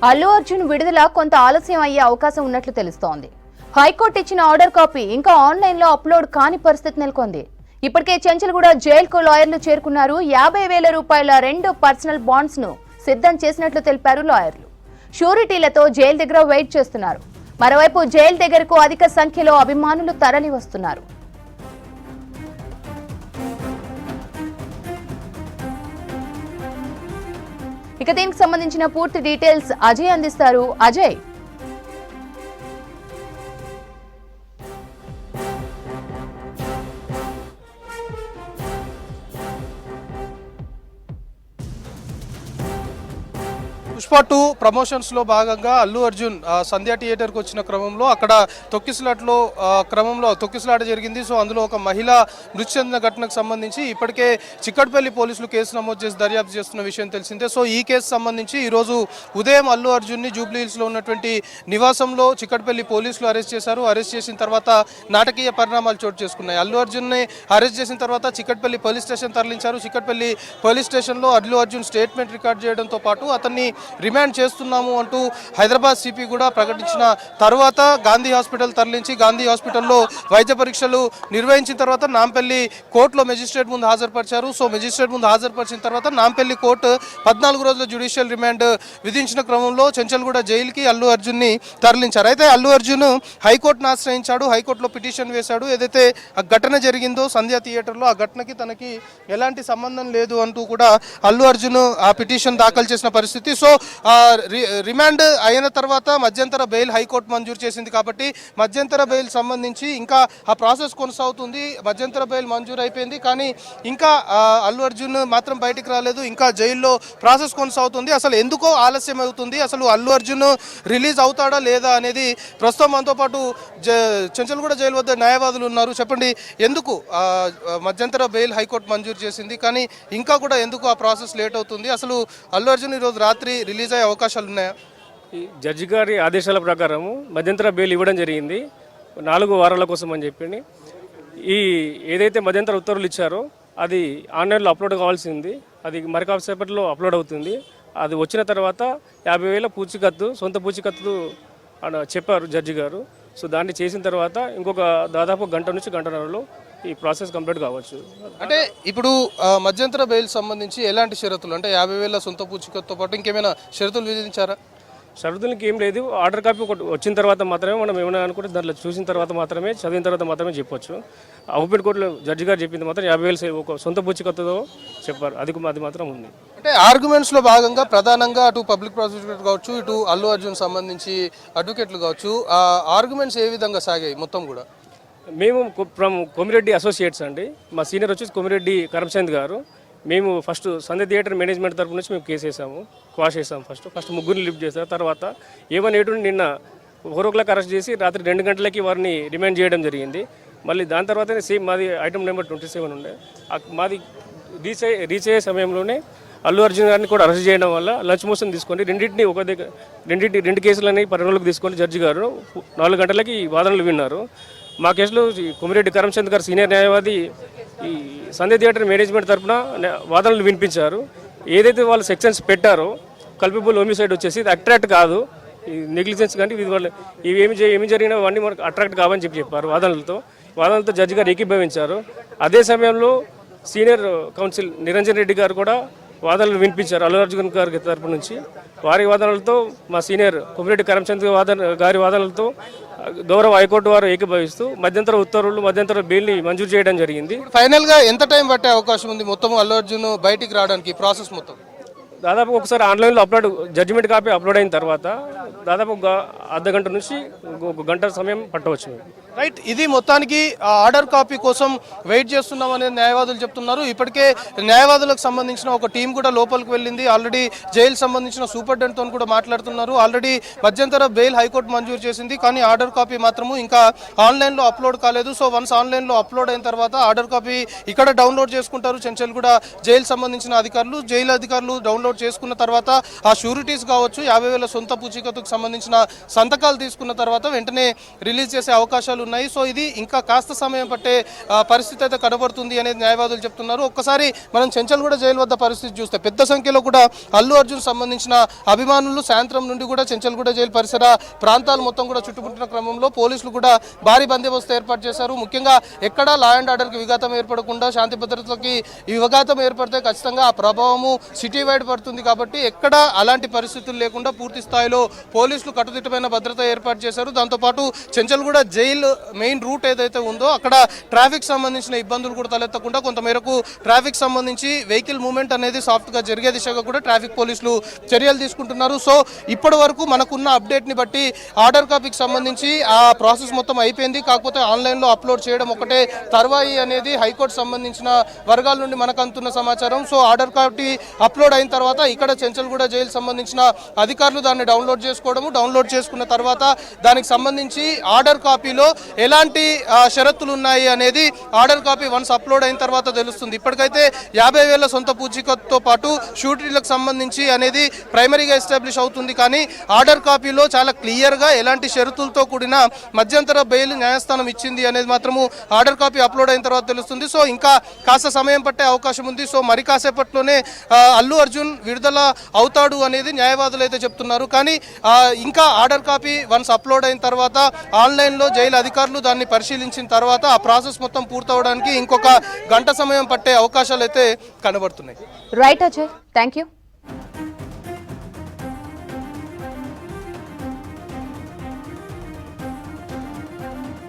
అల్లు అర్జున్ విడుదల కొంత ఆలస్యం అయ్యే అవకాశం ఉన్నట్లు తెలుస్తోంది. హైకోర్టు ఇచ్చిన ఆర్డర్ కాపీ ఇంకా ఆన్లైన్లో అప్లోడ్ కాని పరిస్థితి నెలకొంది. ఇప్పటికే చెంచల్గూడ జైలుకు లాయర్లు చేరుకున్నారు. 50,000 రూపాయల 2 పర్సనల్ బాండ్స్ ను సిద్ధం చేసినట్లు తెలిపారు లాయర్లు. షూరిటీలతో జైలు దగ్గర వెయిట్ చేస్తున్నారు. మరోవైపు జైలు దగ్గరకు అధిక సంఖ్యలో అభిమానులు తరలి వస్తున్నారు. ఇక దీనికి సంబంధించిన పూర్తి డీటెయిల్స్ అజయ్ అందిస్తారు. అజయ్, పుష్ప 2 ప్రమోషన్స్ లో భాగంగా అల్లు అర్జున్ సంధ్యా థియేటర్ కు వచ్చిన క్రమంలో అక్కడ తొక్కిసలాట జరిగింది. సో అందులో ఒక మహిళ మృతి చెందిన ఘటనకు సంబంధించి ఇప్పటికే చిక్కడపల్లి పోలీసులు కేసు నమోదు చేసి దర్యాప్తు చేస్తున్న విషయం తెలిసిందే. సో ఈ కేసు సంబంధించి ఈరోజు ఉదయం అల్లు అర్జున్ ని జూబ్లీ హిల్స్ లో ఉన్నటువంటి నివాసంలో చిక్కడపల్లి పోలీసులు అరెస్ట్ చేశారు. అరెస్ట్ చేసిన తర్వాత నాటకీయ పరిణామాలు చోటు చేసుకున్నాయి. అల్లు అర్జున్ ని అరెస్ట్ చేసిన తర్వాత చిక్కడపల్లి పోలీస్ స్టేషన్ తరలించారు. చిక్కడపల్లి పోలీస్ స్టేషన్ లో అల్లు అర్జున్ స్టేట్మెంట్ రికార్డ్ చేయడంతో పాటు అతన్ని రిమాండ్ చేస్తున్నాము అంటూ హైదరాబాద్ సిపి కూడా ప్రకటించిన తర్వాత గాంధీ హాస్పిటల్ తరలించి గాంధీ హాస్పిటల్లో వైద్య పరీక్షలు నిర్వహించిన తర్వాత నాంపల్లి కోర్టులో మెజిస్ట్రేట్ ముందు హాజరుపరిచారు. సో మెజిస్ట్రేట్ ముందు హాజరుపరిచిన తర్వాత నాంపల్లి కోర్టు 14 రోజుల జ్యుడిషియల్ రిమాండ్ విధించిన క్రమంలో చెంచల్గూడ జైలుకి అల్లు అర్జున్ ని తరలించారు. అయితే అల్లు అర్జున్ హైకోర్టును ఆశ్రయించాడు. హైకోర్టులో పిటిషన్ వేశాడు. ఏదైతే ఆ ఘటన జరిగిందో సంధ్యా థియేటర్లో, ఆ ఘటనకి తనకి ఎలాంటి సంబంధం లేదు అంటూ కూడా అల్లు అర్జున్ ఆ పిటిషన్ దాఖలు చేసిన పరిస్థితి. సో రిమాండ్ అయిన తర్వాత మధ్యంతర బెయిల్ హైకోర్టు మంజూరు చేసింది కాబట్టి మధ్యంతర బెయిల్ సంబంధించి ఇంకా ఆ ప్రాసెస్ కొనసాగుతుంది. మధ్యంతర బెయిల్ మంజూరు అయిపోయింది, కానీ ఇంకా అల్లు అర్జున్ మాత్రం బయటికి రాలేదు. ఇంకా జైల్లో ప్రాసెస్ కొనసాగుతుంది. అసలు ఎందుకో ఆలస్యం అవుతుంది, అసలు అల్లు అర్జున్ రిలీజ్ అవుతాడా లేదా అనేది ప్రస్తుతం మనతో పాటు చెంచల్గూడ జైలు వద్ద న్యాయవాదులు ఉన్నారు. చెప్పండి, ఎందుకు మధ్యంతర బెయిల్ హైకోర్టు మంజూరు చేసింది, కానీ ఇంకా కూడా ఎందుకు ఆ ప్రాసెస్ లేట్ అవుతుంది? అసలు అల్లు అర్జున్ ఈరోజు రాత్రి రిలీజ్ అయ్యే అవకాశాలు ఉన్నాయా? జడ్జి గారి ఆదేశాల ప్రకారం మధ్యంతర బెయిల్ ఇవ్వడం జరిగింది 4 వారాల కోసం అని చెప్పి. ఏదైతే మధ్యంతర ఉత్తర్వులు ఇచ్చారో అది ఆన్లైన్లో అప్లోడ్ కావాల్సింది. అది మరి కాసేపట్లో అప్లోడ్ అవుతుంది. అది వచ్చిన తర్వాత 50,000 పూచీకత్తు, సొంత పూచీకత్తు చెప్పారు జడ్జి గారు. సో దాన్ని చేసిన తర్వాత ఇంకొక దాదాపు గంట నుంచి గంటన్నరలో ఈ ప్రాసెస్ కంప్లీట్ కావచ్చు. అంటే ఇప్పుడు మధ్యంతర బెయిల్ సంబంధించి ఎలాంటి షరతులు, అంటే 50,000 సొంత పూచీకత్తుతో పాటు ఇంకేమైనా షరతులు విధించారా? షరతులకి ఏం లేదు. ఆర్డర్ కాపీ ఒకటి వచ్చిన తర్వాత మాత్రమే మనం ఏమైనా అనుకుంటే దాంట్లో చూసిన తర్వాత మాత్రమే, చదివిన తర్వాత మాత్రమే చెప్పొచ్చు. ఓపెన్ కోర్టులో జడ్జి గారు చెప్పింది మాత్రం 50,000 ఒక సొంత పూచీకత్తుతో చెప్పారు. అది మాత్రం ఉంది. అంటే ఆర్గ్యుమెంట్స్ లో భాగంగా ప్రధానంగా అటు పబ్లిక్ ప్రాసిక్యూటర్ కావచ్చు, ఇటు అల్లు అర్జున్ సంబంధించి అడ్వకేట్లు కావచ్చు, ఆ ఆర్గ్యుమెంట్స్ ఏ విధంగా సాగాయి మొత్తం కూడా? మేము ఫ్రమ్ కొమిరెడ్డి అసోసియేట్స్ అండి. మా సీనియర్ వచ్చేసి కొమిరెడ్డి కరమ్చంద్ గారు. మేము ఫస్ట్ సంధ్య థియేటర్ మేనేజ్మెంట్ తరపు నుంచి మేము కేసు వేసాము, క్వాష్ చేసాము. ఫస్ట్ ముగ్గురిని లిఫ్ట్ చేశారు. తర్వాత ఏమనేటువంటి నిన్న 4 o'clock అరెస్ట్ చేసి రాత్రి 2 గంటలకి వారిని రిమాండ్ చేయడం జరిగింది. మళ్ళీ దాని తర్వాతనే సేమ్ మాది ఐటమ్ నెంబర్ 27 ఉండే. మాది రీచ్ అయ్యే సమయంలోనే అల్లు అర్జున్ గారిని కూడా అరెస్ట్ చేయడం వల్ల లంచ్ మోషన్ తీసుకొని రెండు కేసులని పరిగణలోకి తీసుకొని జడ్జి గారు 4 గంటలకి వాదనలు విన్నారు. మా కేసులో కొమిరెడ్డి కరమ్చంద్ గారు సీనియర్ న్యాయవాది ఈ సంధ్య థియేటర్ మేనేజ్మెంట్ తరఫున వాదనలు వినిపించారు. ఏదైతే వాళ్ళు సెక్షన్స్ పెట్టారో కల్పబుల్ హోమిసైడ్ వచ్చేసి ఇది అట్రాక్ట్ కాదు, ఈ నెగ్లిజెన్స్ కానీ ఇది వాళ్ళు ఏమి జరిగినా అవన్నీ మనకు అట్రాక్ట్ కావని చెప్పారు. వాదనలతో జడ్జి గారు ఏకీభవించారు. అదే సమయంలో సీనియర్ కౌన్సిల్ నిరంజన్ రెడ్డి గారు కూడా వాదనలు వినిపించారు అల్లు అర్జున్ గారి తరపు నుంచి. వారి వాదనలతో మా సీనియర్ కొమిరెడ్డి కరమ్చంద్ గారి వాదనలతో గౌరవ హైకోర్టు వారు ఏకీభవిస్తూ మధ్యంతర ఉత్తర్వులు, మధ్యంతర బెయిల్ని మంజూరు చేయడం జరిగింది. ఫైనల్ గా ఎంత టైం పట్టే అవకాశం ఉంది మొత్తం అల్లు అర్జున్ బయటికి రావడానికి ప్రాసెస్ మొత్తం? దాదాపు ఒకసారి ఆన్లైన్లో జడ్జిమెంట్ కాపీ అప్లోడ్ అయిన తర్వాత దాదాపు ఒక అర్ధ గంట నుంచి 1 గంట సమయం పట్టవచ్చు. రైట్, ఇది మొత్తానికి ఆర్డర్ కాపీ కోసం వెయిట్ చేస్తున్నామని న్యాయవాదులు చెప్తున్నారు. ఇప్పటికే న్యాయవాదులకు సంబంధించిన ఒక టీం కూడా లోపలికి వెళ్ళింది. ఆల్రెడీ జైలు సంబంధించిన సూపరింటెండెంట్తో కూడా మాట్లాడుతున్నారు. ఆల్రెడీ మధ్యంతర బెయిల్ హైకోర్టు మంజూరు చేసింది, కానీ ఆర్డర్ కాపీ మాత్రము ఇంకా ఆన్లైన్లో అప్లోడ్ కాలేదు. సో వన్స్ ఆన్లైన్లో అప్లోడ్ అయిన తర్వాత ఆర్డర్ కాపీ ఇక్కడ డౌన్లోడ్ చేసుకుంటారు చెంచల్గూడ జైలు సంబంధించిన అధికారులు. జైలు అధికారులు డౌన్లోడ్ డౌన్లోడ్ చేసుకున్న తర్వాత ఆ షూరిటీస్ కావచ్చు 50,000 సొంత పూచీకత్తుకు సంబంధించిన సంతకాలు తీసుకున్న తర్వాత వెంటనే రిలీజ్ చేసే అవకాశాలు ఉన్నాయి. సో ఇది ఇంకా కాస్త సమయం పట్టే పరిస్థితి అయితే కనబడుతుంది అనేది న్యాయవాదులు చెప్తున్నారు. ఒక్కసారి మనం చెంచల్గూడ జైలు వద్ద పరిస్థితి చూస్తే పెద్ద సంఖ్యలో కూడా అల్లు అర్జున్ సంబంధించిన అభిమానులు సాయంత్రం నుండి కూడా చెంచల్గూడ జైలు పరిసర ప్రాంతాలు మొత్తం కూడా చుట్టుముట్టిన క్రమంలో పోలీసులు కూడా భారీ బందోబస్తు ఏర్పాటు చేశారు. ముఖ్యంగా ఎక్కడా లా అండ్ ఆర్డర్కి విఘాతం ఏర్పడకుండా, శాంతి భద్రతలకి విఘాతం ఏర్పడితే ఖచ్చితంగా ఆ ప్రభావము సిటీ వైడ్ పడుతుంది. కాబట్టి ఎక్కడా అలాంటి పరిస్థితులు లేకుండా పూర్తి స్థాయిలో పోలీసులు కట్టుదిట్టమైన భద్రత ఏర్పాటు చేశారు. దాంతోపాటు చెంచల్గూడ జైలు మెయిన్ రూట్ ఏదైతే ఉందో అక్కడ ట్రాఫిక్ సంబంధించిన ఇబ్బందులు కూడా తలెత్తకుండా కొంతమేరకు ట్రాఫిక్ సంబంధించి వెహికల్ మూవ్మెంట్ అనేది సాఫ్ట్గా జరిగే దిశగా కూడా ట్రాఫిక్ పోలీసులు చర్యలు తీసుకుంటున్నారు. సో ఇప్పటి వరకు మనకున్న అప్డేట్ని బట్టి ఆర్డర్ కాపీకి సంబంధించి ఆ ప్రాసెస్ మొత్తం అయిపోయింది. కాకపోతే ఆన్లైన్లో అప్లోడ్ చేయడం ఒకటే తర్వాయి అనేది హైకోర్టు సంబంధించిన వర్గాల నుండి మనకు అందుతున్న సమాచారం. సో ఆర్డర్ కాపీ అప్లోడ్ అయిన తర్వాత ఇక్కడ చెంచల్గూడ జైలు సంబంధించిన అధికారులు దాన్ని డౌన్లోడ్ చేసుకోవడము, డౌన్లోడ్ చేసుకున్న తర్వాత దానికి సంబంధించి ఆర్డర్ కాపీలో ఎలాంటి షరతులు ఉన్నాయి అనేది ఆర్డర్ కాపీ వన్స్ అప్లోడ్ అయిన తర్వాత తెలుస్తుంది. ఇప్పటికైతే 50,000 సొంత పూచీకత్తుతో పాటు షూరిటీలకు సంబంధించి అనేది ప్రైమరీగా ఎస్టాబ్లిష్ అవుతుంది. కానీ ఆర్డర్ కాపీలో చాలా క్లియర్గా ఎలాంటి షరతులతో కూడిన మధ్యంతర బెయిల్ న్యాయస్థానం ఇచ్చింది అనేది మాత్రము ఆర్డర్ కాపీ అప్లోడ్ అయిన తర్వాత తెలుస్తుంది. సో ఇంకా కాస్త సమయం పట్టే అవకాశం ఉంది. సో మరి కాసేపట్లోనే అల్లు అర్జున్ విడుదల అవుతాడు అనేది న్యాయవాదులు అయితే చెప్తున్నారు. కానీ ఇంకా ఆర్డర్ కాపీ వన్స్ అప్లోడ్ అయిన తర్వాత ఆన్లైన్లో జైలు అధికారులు దాన్ని పరిశీలించిన తర్వాత ఆ ప్రాసెస్ మొత్తం పూర్తవడానికి ఇంకొక గంట సమయం పట్టే అవకాశాలు అయితే కనబడుతున్నాయి. Right Ajay, thank you.